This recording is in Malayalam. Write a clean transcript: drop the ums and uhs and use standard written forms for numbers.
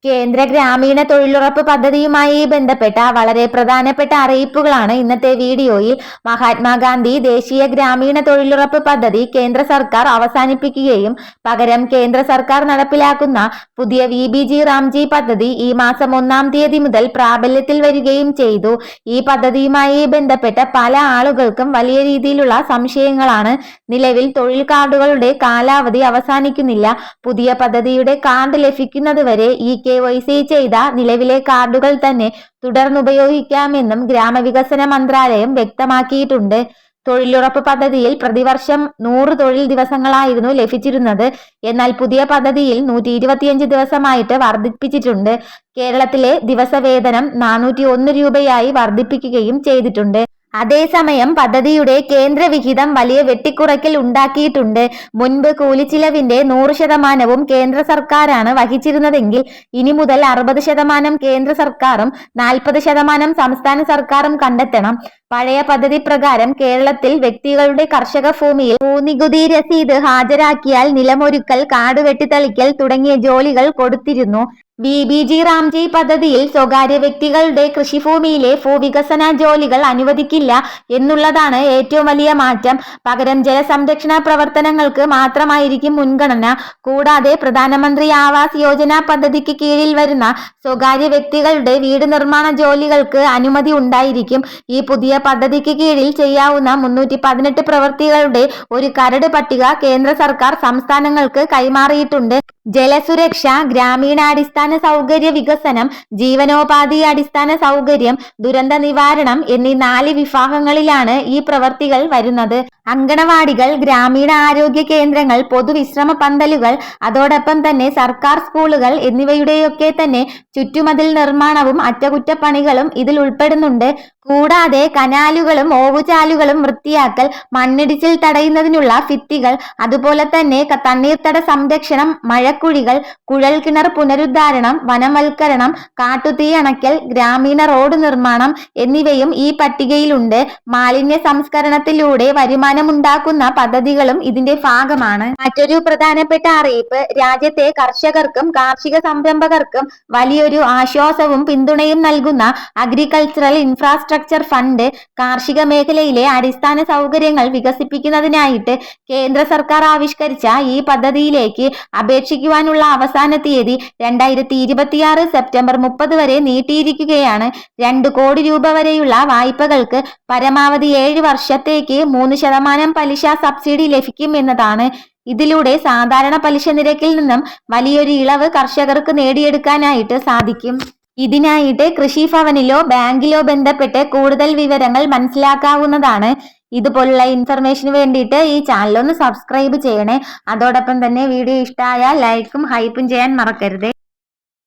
കേന്ദ്ര ഗ്രാമീണ തൊഴിലുറപ്പ് പദ്ധതിയുമായി ബന്ധപ്പെട്ട വളരെ പ്രധാനപ്പെട്ട അറിയിപ്പുകളാണ് ഇന്നത്തെ വീഡിയോയിൽ. മഹാത്മാഗാന്ധി ദേശീയ ഗ്രാമീണ തൊഴിലുറപ്പ് പദ്ധതി കേന്ദ്ര സർക്കാർ അവസാനിപ്പിക്കുകയും പകരം കേന്ദ്ര സർക്കാർ നടപ്പിലാക്കുന്ന പുതിയ VBG റാംജി പദ്ധതി ഈ മാസം 1-ാം തീയതി മുതൽ പ്രാബല്യത്തിൽ വരികയും ചെയ്തു. ഈ പദ്ധതിയുമായി ബന്ധപ്പെട്ട പല ആളുകൾക്കും വലിയ രീതിയിലുള്ള സംശയങ്ങളാണ്. നിലവിൽ തൊഴിൽ കാർഡുകളുടെ കാലാവധി അവസാനിക്കുന്നില്ല. പുതിയ പദ്ധതിയുടെ കാർഡ് ലഭിക്കുന്നതുവരെ ഈ KYC ചെയ്ത നിലവിലെ കാർഡുകൾ തന്നെ തുടർന്നുപയോഗിക്കാമെന്നും ഗ്രാമവികസന മന്ത്രാലയം വ്യക്തമാക്കിയിട്ടുണ്ട്. തൊഴിലുറപ്പ് പദ്ധതിയിൽ പ്രതിവർഷം 100 തൊഴിൽ ദിവസങ്ങളായിരുന്നു ലഭിച്ചിരുന്നത്. എന്നാൽ പുതിയ പദ്ധതിയിൽ 125 ദിവസമായിട്ട് വർദ്ധിപ്പിച്ചിട്ടുണ്ട്. കേരളത്തിലെ ദിവസവേതനം 401 രൂപയായി വർദ്ധിപ്പിക്കുകയും ചെയ്തിട്ടുണ്ട്. അതേസമയം പദ്ധതിയുടെ കേന്ദ്ര വിഹിതം വലിയ വെട്ടിക്കുറയ്ക്കൽ ഉണ്ടാക്കിയിട്ടുണ്ട്. മുൻപ് കൂലിച്ചിലവിന്റെ 100% കേന്ദ്ര സർക്കാരാണ് വഹിച്ചിരുന്നതെങ്കിൽ ഇനി മുതൽ 60% കേന്ദ്ര സർക്കാരും 40% സംസ്ഥാന സർക്കാരും കണ്ടെത്തണം. പഴയ പദ്ധതി പ്രകാരം കേരളത്തിൽ വ്യക്തികളുടെ കർഷക ഭൂമിയിൽ ഭൂനികുതി രസീത് ഹാജരാക്കിയാൽ നിലമൊരുക്കൽ, കാട് വെട്ടിത്തെളിക്കൽ തുടങ്ങിയ ജോലികൾ കൊടുത്തിരുന്നു. VBG റാംജി പദ്ധതിയിൽ സ്വകാര്യ വ്യക്തികളുടെ കൃഷിഭൂമിയിലെ ഭൂവികസന ജോലികൾ അനുവദിക്കില്ല എന്നുള്ളതാണ് ഏറ്റവും വലിയ മാറ്റം. പകരം ജലസംരക്ഷണ പ്രവർത്തനങ്ങൾക്ക് മാത്രമായിരിക്കും മുൻഗണന. കൂടാതെ പ്രധാനമന്ത്രി ആവാസ് യോജന പദ്ധതിക്ക് കീഴിൽ വരുന്ന സ്വകാര്യ വ്യക്തികളുടെ വീട് നിർമ്മാണ ജോലികൾക്ക് അനുമതി ഉണ്ടായിരിക്കും. ഈ പുതിയ പദ്ധതിക്ക് കീഴിൽ ചെയ്യാവുന്ന 318 പ്രവൃത്തികളുടെ ഒരു കരട് പട്ടിക കേന്ദ്ര സർക്കാർ സംസ്ഥാനങ്ങൾക്ക് കൈമാറിയിട്ടുണ്ട്. ജലസുരക്ഷ, ഗ്രാമീണാടിസ്ഥാന സൗകര്യ വികസനം, ജീവനോപാധി അടിസ്ഥാന സൗകര്യം, ദുരന്ത നിവാരണം എന്നീ 4 വിഭാഗങ്ങളിലാണ് ഈ പ്രവൃത്തികൾ വരുന്നത്. അങ്കണവാടികൾ, ഗ്രാമീണ ആരോഗ്യ കേന്ദ്രങ്ങൾ, പൊതുവിശ്രമ പന്തലുകൾ, അതോടൊപ്പം തന്നെ സർക്കാർ സ്കൂളുകൾ എന്നിവയുടെയൊക്കെ തന്നെ ചുറ്റുമതിൽ നിർമ്മാണവും അറ്റകുറ്റപ്പണികളും ഇതിൽ ഉൾപ്പെടുന്നുണ്ട്. കൂടാതെ കനാലുകളും ഓവുചാലുകളും വൃത്തിയാക്കൽ, മണ്ണിടിച്ചിൽ തടയുന്നതിനുള്ള ഭിത്തികൾ, അതുപോലെ തന്നെ തണ്ണീർത്തട സംരക്ഷണം, മഴക്കുഴികൾ, കുഴൽക്കിണർ പുനരുദ്ധാരണം, വനവൽക്കരണം, കാട്ടുതീ അണയ്ക്കൽ, ഗ്രാമീണ റോഡ് നിർമ്മാണം എന്നിവയും ഈ പട്ടികയിലുണ്ട്. മാലിന്യ സംസ്കരണത്തിലൂടെ വരുമാനമുണ്ടാക്കുന്ന പദ്ധതികളും ഇതിന്റെ ഭാഗമാണ്. മറ്റൊരു പ്രധാനപ്പെട്ട അറിയിപ്പ്, രാജ്യത്തെ കർഷകർക്കും കാർഷിക സംരംഭകർക്കും വലിയൊരു ആശ്വാസവും പിന്തുണയും നൽകുന്ന അഗ്രികൾച്ചറൽ ഇൻഫ്രാസ്ട്രക്ചർ ഫണ്ട് കാർഷിക മേഖലയിലെ അടിസ്ഥാന സൗകര്യങ്ങൾ വികസിപ്പിക്കുന്നതിനായിട്ട് കേന്ദ്ര സർക്കാർ ആവിഷ്കരിച്ച ഈ പദ്ധതിയിലേക്ക് അപേക്ഷിക്കുവാനുള്ള അവസാന തീയതി 2026 സെപ്റ്റംബർ 30 വരെ നീട്ടിയിരിക്കുകയാണ്. 2 കോടി രൂപ വരെയുള്ള വായ്പകൾക്ക് പരമാവധി 7 വർഷത്തേക്ക് 3% പലിശ സബ്സിഡി ലഭിക്കും എന്നതാണ്. ഇതിലൂടെ സാധാരണ പലിശ നിരക്കിൽ നിന്നും വലിയൊരു ഇളവ് കർഷകർക്ക് നേടിയെടുക്കാനായിട്ട് സാധിക്കും. ഇതിനായിട്ട് കൃഷി ഭവനിലോ ബാങ്കിലോ ബന്ധപ്പെട്ട് കൂടുതൽ വിവരങ്ങൾ മനസ്സിലാക്കാവുന്നതാണ്. ഇതുപോലുള്ള ഇൻഫർമേഷന് വേണ്ടിയിട്ട് ഈ ചാനൽ ഒന്ന് സബ്സ്ക്രൈബ് ചെയ്യണേ. അതോടൊപ്പം തന്നെ വീഡിയോ ഇഷ്ടമായാൽ ലൈക്കും ഹൈപ്പും ചെയ്യാൻ മറക്കരുത്.